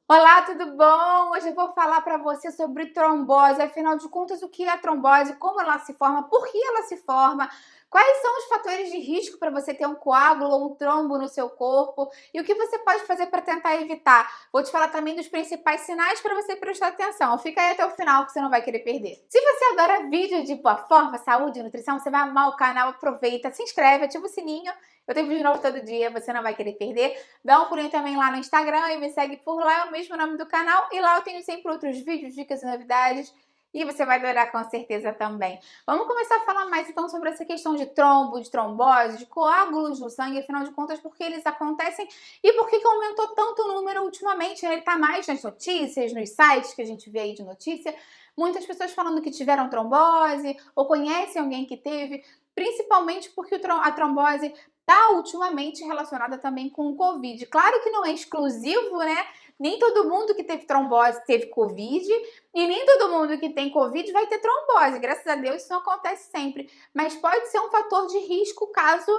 Olá, tudo bom? Hoje eu vou falar para você sobre trombose. Afinal de contas, o que é a trombose? Como ela se forma? Por que ela se forma? Quais são os fatores de risco para você ter um coágulo ou um trombo no seu corpo? E o que você pode fazer para tentar evitar? Vou te falar também dos principais sinais para você prestar atenção. Fica aí até o final que você não vai querer perder. Se você adora vídeo de boa forma, saúde e nutrição, você vai amar o canal. Aproveita, se inscreve, ativa o sininho. Eu tenho vídeo novo todo dia, você não vai querer perder. Dá um pulinho também lá no Instagram e me segue por lá, é o mesmo nome do canal. E lá eu tenho sempre outros vídeos, dicas e novidades. E você vai adorar com certeza também. Vamos começar a falar mais então sobre essa questão de trombo, de trombose, de coágulos no sangue, afinal de contas, por que eles acontecem e por que aumentou tanto o número ultimamente, né? Ele tá mais nas notícias, nos sites que a gente vê aí de notícia. Muitas pessoas falando que tiveram trombose ou conhecem alguém que teve, principalmente porque a trombose está ultimamente relacionada também com o Covid. Claro que não é exclusivo, né? Nem todo mundo que teve trombose teve Covid, e nem todo mundo que tem Covid vai ter trombose. Graças a Deus isso não acontece sempre. Mas pode ser um fator de risco caso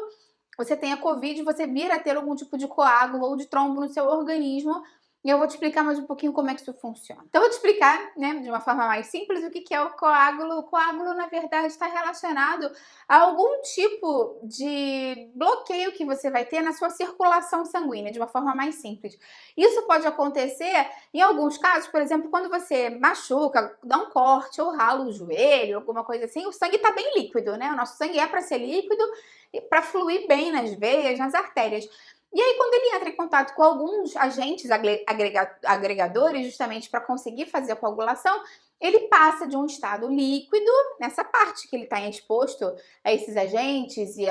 você tenha Covid e você vir a ter algum tipo de coágulo ou de trombo no seu organismo. E eu vou te explicar mais um pouquinho como é que isso funciona. Então, eu vou te explicar, né, de uma forma mais simples, o que é o coágulo. O coágulo, na verdade, está relacionado a algum tipo de bloqueio que você vai ter na sua circulação sanguínea, de uma forma mais simples. Isso pode acontecer em alguns casos, por exemplo, quando você machuca, dá um corte ou rala o joelho, alguma coisa assim, o sangue está bem líquido, né? O nosso sangue é para ser líquido e para fluir bem nas veias, nas artérias. E aí, quando ele entra em contato com alguns agentes agregadores, justamente para conseguir fazer a coagulação, ele passa de um estado líquido, nessa parte que ele está exposto a esses agentes e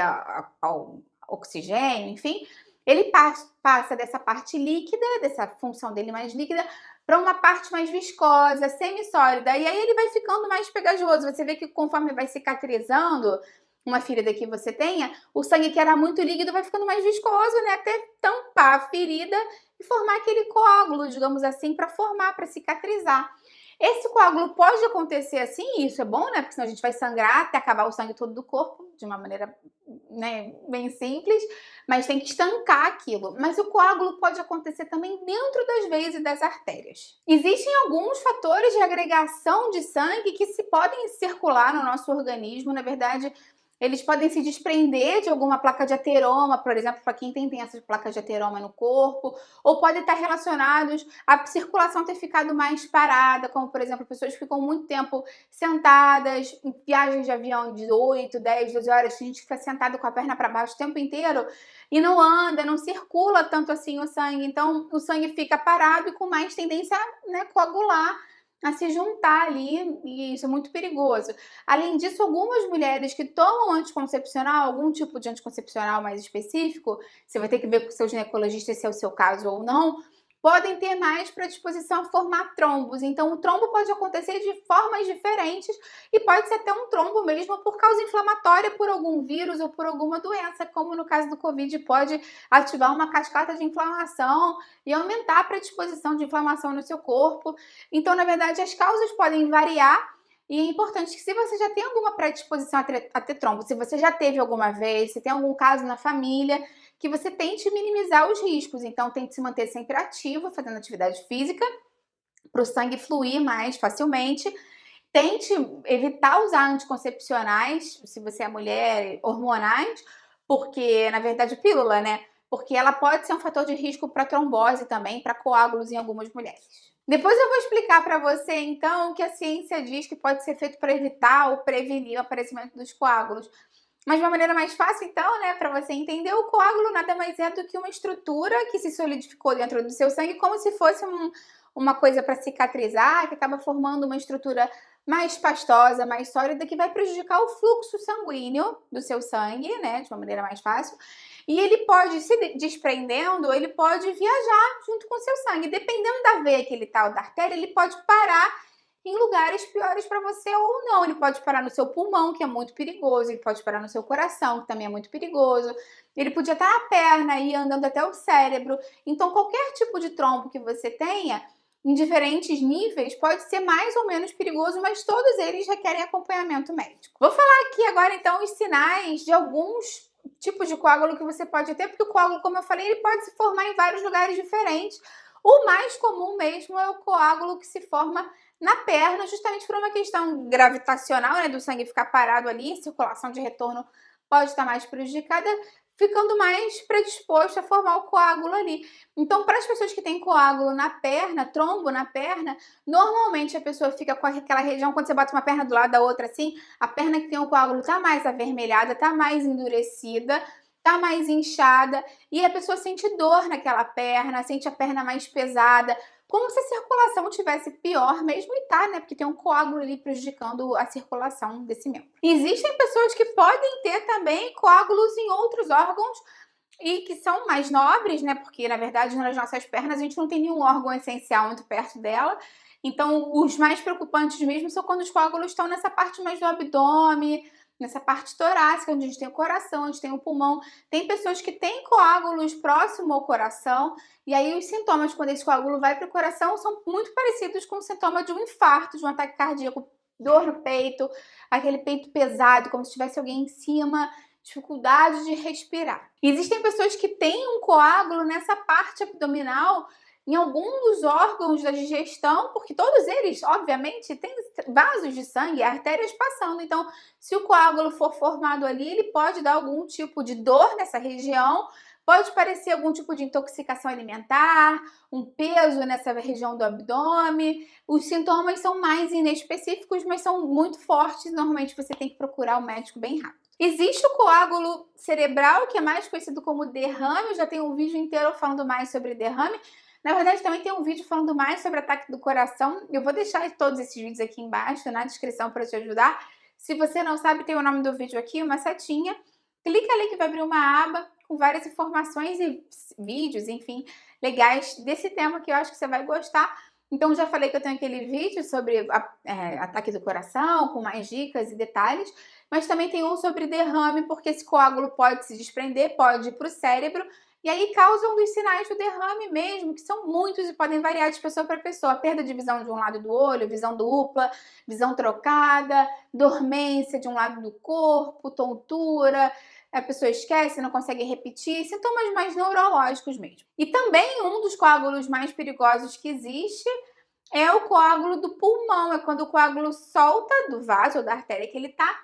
ao oxigênio, enfim, ele passa dessa parte líquida, dessa função dele mais líquida, para uma parte mais viscosa, semissólida, e aí ele vai ficando mais pegajoso. Você vê que conforme vai cicatrizando uma ferida que você tenha, o sangue que era muito líquido vai ficando mais viscoso, né? Até tampar a ferida e formar aquele coágulo, digamos assim, para formar, para cicatrizar. Esse coágulo pode acontecer assim, e isso é bom, né? Porque senão a gente vai sangrar até acabar o sangue todo do corpo, de uma maneira, né, bem simples, mas tem que estancar aquilo. Mas o coágulo pode acontecer também dentro das veias e das artérias. Existem alguns fatores de agregação de sangue que se podem circular no nosso organismo, na verdade, eles podem se desprender de alguma placa de ateroma, por exemplo, para quem tem essas placas de ateroma no corpo, ou podem estar relacionados à circulação ter ficado mais parada, como, por exemplo, pessoas que ficam muito tempo sentadas, em viagens de avião de 8, 10, 12 horas, a gente fica sentado com a perna para baixo o tempo inteiro e não anda, não circula tanto assim o sangue, então o sangue fica parado e com mais tendência a, né, coagular, a se juntar ali, e isso é muito perigoso. Além disso, algumas mulheres que tomam anticoncepcional, algum tipo de anticoncepcional mais específico, você vai ter que ver com o seu ginecologista se é o seu caso ou não, podem ter mais predisposição a formar trombos. Então, o trombo pode acontecer de formas diferentes e pode ser até um trombo mesmo por causa inflamatória, por algum vírus ou por alguma doença, como no caso do Covid, pode ativar uma cascata de inflamação e aumentar a predisposição de inflamação no seu corpo. Então, na verdade, as causas podem variar e é importante que, se você já tem alguma predisposição a ter trombo, se você já teve alguma vez, se tem algum caso na família, que você tente minimizar os riscos. Então, tente se manter sempre ativo, fazendo atividade física, para o sangue fluir mais facilmente. Tente evitar usar anticoncepcionais, se você é mulher, hormonais, porque, na verdade, pílula, né? Porque ela pode ser um fator de risco para trombose também, para coágulos em algumas mulheres. Depois eu vou explicar para você, então, o que a ciência diz que pode ser feito para evitar ou prevenir o aparecimento dos coágulos. Mas de uma maneira mais fácil, então, né, para você entender, o coágulo nada mais é do que uma estrutura que se solidificou dentro do seu sangue, como se fosse uma coisa para cicatrizar, que acaba formando uma estrutura mais pastosa, mais sólida, que vai prejudicar o fluxo sanguíneo do seu sangue, né, de uma maneira mais fácil. E ele pode, se desprendendo, ele pode viajar junto com o seu sangue. Dependendo da veia que ele está, ou da artéria, ele pode parar em lugares piores para você ou não. Ele pode parar no seu pulmão, que é muito perigoso, ele pode parar no seu coração, que também é muito perigoso. Ele podia estar na perna e andando até o cérebro. Então, qualquer tipo de trombo que você tenha, em diferentes níveis, pode ser mais ou menos perigoso, mas todos eles requerem acompanhamento médico. Vou falar aqui agora, então, os sinais de alguns tipos de coágulo que você pode ter, porque o coágulo, como eu falei, ele pode se formar em vários lugares diferentes, O mais comum mesmo é o coágulo que se forma na perna, justamente por uma questão gravitacional, né, do sangue ficar parado ali, a circulação de retorno pode estar mais prejudicada, ficando mais predisposto a formar o coágulo ali. Então, para as pessoas que têm coágulo na perna, trombo na perna, normalmente a pessoa fica com aquela região, quando você bota uma perna do lado da outra assim, a perna que tem o coágulo tá mais avermelhada, tá mais endurecida, tá mais inchada, e a pessoa sente dor naquela perna, sente a perna mais pesada, como se a circulação tivesse pior mesmo, e tá, né? Porque tem um coágulo ali prejudicando a circulação desse membro. Existem pessoas que podem ter também coágulos em outros órgãos e que são mais nobres, né? Porque, na verdade, nas nossas pernas a gente não tem nenhum órgão essencial muito perto dela. Então, os mais preocupantes mesmo são quando os coágulos estão nessa parte mais do abdômen, nessa parte torácica, onde a gente tem o coração, onde tem o pulmão. Tem pessoas que têm coágulos próximo ao coração, e aí os sintomas, quando esse coágulo vai para o coração, são muito parecidos com o sintoma de um infarto, de um ataque cardíaco, dor no peito, aquele peito pesado, como se tivesse alguém em cima, dificuldade de respirar. Existem pessoas que têm um coágulo nessa parte abdominal, em algum dos órgãos da digestão, porque todos eles, obviamente, têm vasos de sangue, artérias passando. Então, se o coágulo for formado ali, ele pode dar algum tipo de dor nessa região, pode parecer algum tipo de intoxicação alimentar, um peso nessa região do abdômen. Os sintomas são mais inespecíficos, mas são muito fortes. Normalmente você tem que procurar o médico bem rápido. Existe o coágulo cerebral, que é mais conhecido como derrame. Eu já tenho um vídeo inteiro falando mais sobre derrame. Na verdade, também tem um vídeo falando mais sobre ataque do coração. Eu vou deixar todos esses vídeos aqui embaixo na descrição para te ajudar. Se você não sabe, tem o nome do vídeo aqui, uma setinha. Clica ali que vai abrir uma aba com várias informações e vídeos, enfim, legais desse tema que eu acho que você vai gostar. Então, já falei que eu tenho aquele vídeo sobre ataque do coração, com mais dicas e detalhes, mas também tem um sobre derrame, porque esse coágulo pode se desprender, pode ir para o cérebro, e aí causa um dos sinais do derrame mesmo, que são muitos e podem variar de pessoa para pessoa. Perda de visão de um lado do olho, visão dupla, visão trocada, dormência de um lado do corpo, tontura, a pessoa esquece, não consegue repetir, sintomas mais neurológicos mesmo. E também um dos coágulos mais perigosos que existe é o coágulo do pulmão, é quando o coágulo solta do vaso ou da artéria que ele tá,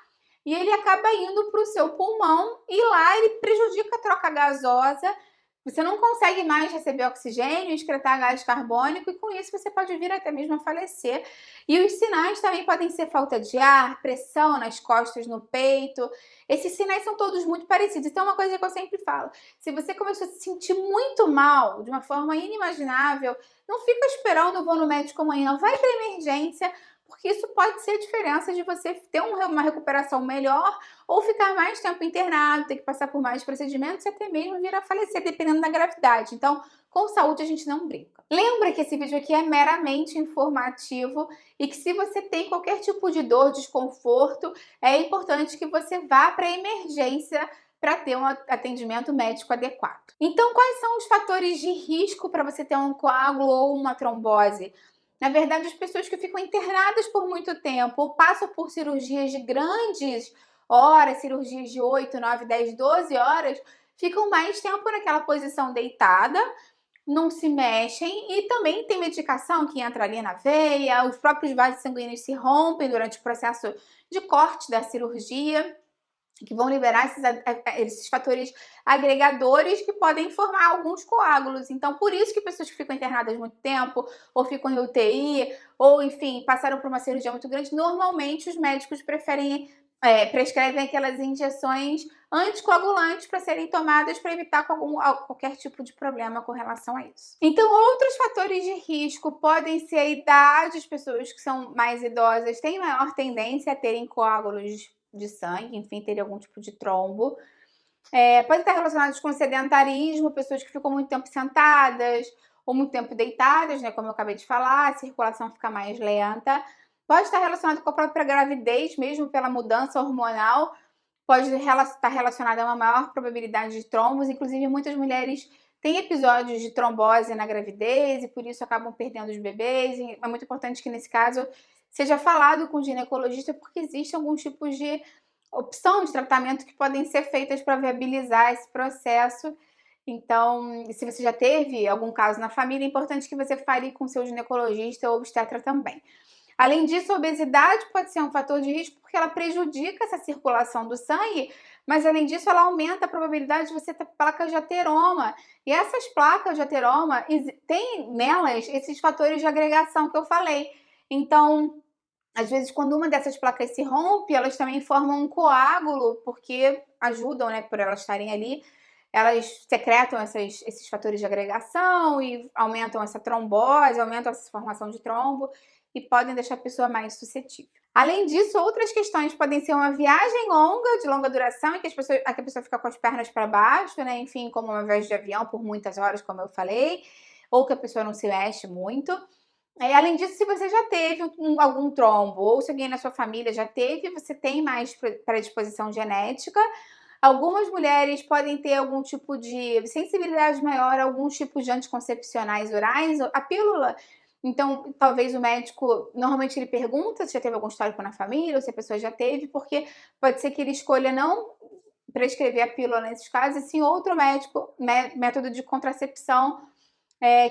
e ele acaba indo para o seu pulmão e lá ele prejudica a troca gasosa. Você não consegue mais receber oxigênio, excretar gás carbônico e com isso você pode vir até mesmo a falecer. E os sinais também podem ser falta de ar, pressão nas costas, no peito. Esses sinais são todos muito parecidos. Então, uma coisa que eu sempre falo, se você começou a se sentir muito mal, de uma forma inimaginável, não fica esperando, vou no médico amanhã, vai para emergência, porque isso pode ser a diferença de você ter uma recuperação melhor ou ficar mais tempo internado, ter que passar por mais procedimentos e até mesmo vir a falecer, dependendo da gravidade. Então, com saúde a gente não brinca. Lembra que esse vídeo aqui é meramente informativo e que se você tem qualquer tipo de dor, desconforto, é importante que você vá para a emergência para ter um atendimento médico adequado. Então, quais são os fatores de risco para você ter um coágulo ou uma trombose? Na verdade, as pessoas que ficam internadas por muito tempo ou passam por cirurgias de grandes horas, cirurgias de 8, 9, 10, 12 horas, ficam mais tempo naquela posição deitada, não se mexem e também tem medicação que entra ali na veia, os próprios vasos sanguíneos se rompem durante o processo de corte da cirurgia, que vão liberar esses fatores agregadores que podem formar alguns coágulos. Então, por isso que pessoas que ficam internadas muito tempo, ou ficam em UTI, ou enfim, passaram por uma cirurgia muito grande, normalmente os médicos prescrevem aquelas injeções anticoagulantes para serem tomadas para evitar qualquer tipo de problema com relação a isso. Então, outros fatores de risco podem ser a idade, as pessoas que são mais idosas têm maior tendência a terem coágulos de sangue, enfim, teria algum tipo de trombo. Pode estar relacionados com sedentarismo, pessoas que ficam muito tempo sentadas ou muito tempo deitadas, né, como eu acabei de falar, a circulação fica mais lenta. Pode estar relacionado com a própria gravidez, mesmo pela mudança hormonal, pode estar relacionado a uma maior probabilidade de trombos, inclusive muitas mulheres têm episódios de trombose na gravidez e por isso acabam perdendo os bebês. E é muito importante que nesse caso seja falado com o ginecologista, porque existem alguns tipos de opção de tratamento que podem ser feitas para viabilizar esse processo Então, se você já teve algum caso na família, é importante que você fale com seu ginecologista ou obstetra também. Além disso, a obesidade pode ser um fator de risco porque ela prejudica essa circulação do sangue, mas além disso, ela aumenta a probabilidade de você ter placas de ateroma. E essas placas de ateroma, tem nelas esses fatores de agregação que eu falei. Então, às vezes, quando uma dessas placas se rompe, elas também formam um coágulo, porque ajudam, né, por elas estarem ali, elas secretam esses fatores de agregação e aumentam essa trombose, aumentam essa formação de trombo e podem deixar a pessoa mais suscetível. Além disso, outras questões podem ser uma viagem longa, de longa duração, em que a pessoa fica com as pernas para baixo, né? Enfim, como uma viagem de avião por muitas horas, como eu falei, ou que a pessoa não se mexe muito. Além disso, se você já teve algum trombo ou se alguém na sua família já teve, você tem mais predisposição genética. Algumas mulheres podem ter algum tipo de sensibilidade maior a alguns tipos de anticoncepcionais orais, a pílula. Então, talvez o médico, normalmente ele pergunta se já teve algum histórico na família ou se a pessoa já teve, porque pode ser que ele escolha não prescrever a pílula nesses casos, e sim outro método de contracepção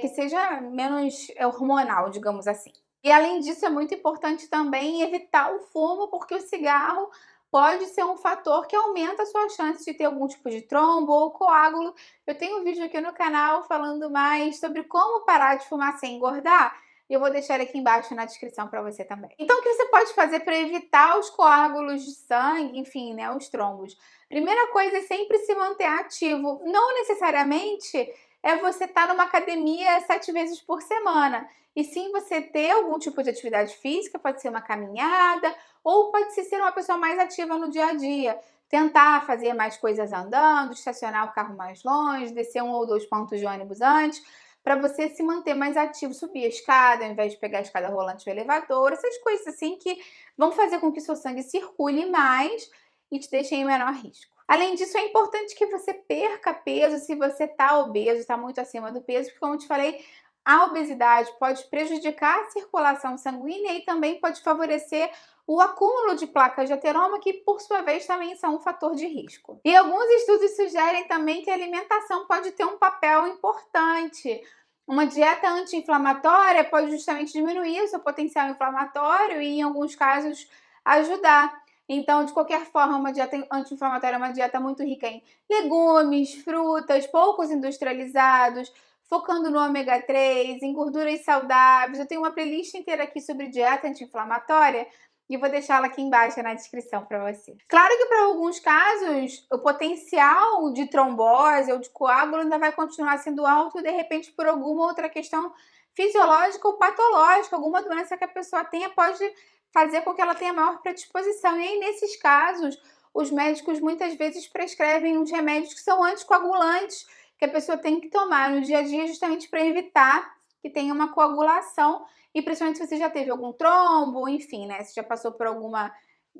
que seja menos hormonal, digamos assim. E além disso, é muito importante também evitar o fumo, porque o cigarro pode ser um fator que aumenta a sua chance de ter algum tipo de trombo ou coágulo. Eu tenho um vídeo aqui no canal falando mais sobre como parar de fumar sem engordar. E eu vou deixar aqui embaixo na descrição para você também. Então, o que você pode fazer para evitar os coágulos de sangue, enfim, né, os trombos? Primeira coisa é sempre se manter ativo. Não necessariamente é você estar numa academia 7 vezes por semana. E sim você ter algum tipo de atividade física, pode ser uma caminhada, ou pode ser uma pessoa mais ativa no dia a dia. Tentar fazer mais coisas andando, estacionar o carro mais longe, descer 1 ou 2 pontos de ônibus antes, para você se manter mais ativo, subir a escada, ao invés de pegar a escada rolante ou elevador, essas coisas assim que vão fazer com que seu sangue circule mais e te deixem em menor risco. Além disso, é importante que você perca peso se você está obeso, está muito acima do peso, porque como eu te falei, a obesidade pode prejudicar a circulação sanguínea e também pode favorecer o acúmulo de placas de ateroma, que por sua vez também são um fator de risco. E alguns estudos sugerem também que a alimentação pode ter um papel importante. Uma dieta anti-inflamatória pode justamente diminuir o seu potencial inflamatório e, em alguns casos, ajudar. Então, de qualquer forma, uma dieta anti-inflamatória é uma dieta muito rica em legumes, frutas, poucos industrializados, focando no ômega 3, em gorduras saudáveis. Eu tenho uma playlist inteira aqui sobre dieta anti-inflamatória e vou deixá-la aqui embaixo na descrição para você. Claro que para alguns casos, o potencial de trombose ou de coágulo ainda vai continuar sendo alto, de repente por alguma outra questão fisiológica ou patológica, alguma doença que a pessoa tenha pode fazer com que ela tenha maior predisposição. E aí, nesses casos, os médicos muitas vezes prescrevem uns remédios que são anticoagulantes, que a pessoa tem que tomar no dia a dia justamente para evitar que tenha uma coagulação, e principalmente se você já teve algum trombo, enfim, né? Se já passou por alguma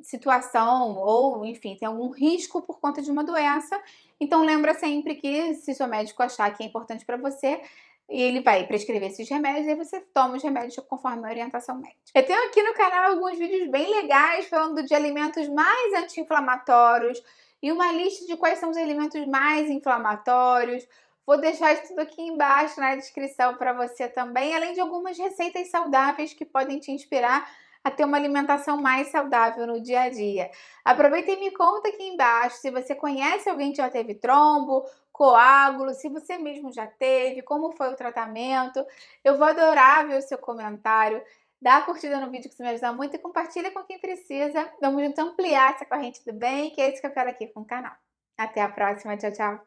situação ou, enfim, tem algum risco por conta de uma doença. Então, lembra sempre que se seu médico achar que é importante para você, ele vai prescrever esses remédios e aí você toma os remédios conforme a orientação médica. Eu tenho aqui no canal alguns vídeos bem legais falando de alimentos mais anti-inflamatórios e uma lista de quais são os alimentos mais inflamatórios. Vou deixar isso tudo aqui embaixo na descrição para você também, além de algumas receitas saudáveis que podem te inspirar a ter uma alimentação mais saudável no dia a dia. Aproveita e me conta aqui embaixo se você conhece alguém que já teve trombo, coágulo, se você mesmo já teve, como foi o tratamento. Eu vou adorar ver o seu comentário. Dá a curtida no vídeo que isso me ajuda muito e compartilha com quem precisa. Vamos juntos ampliar essa corrente do bem, que é isso que eu quero aqui com o canal. Até a próxima, tchau, tchau!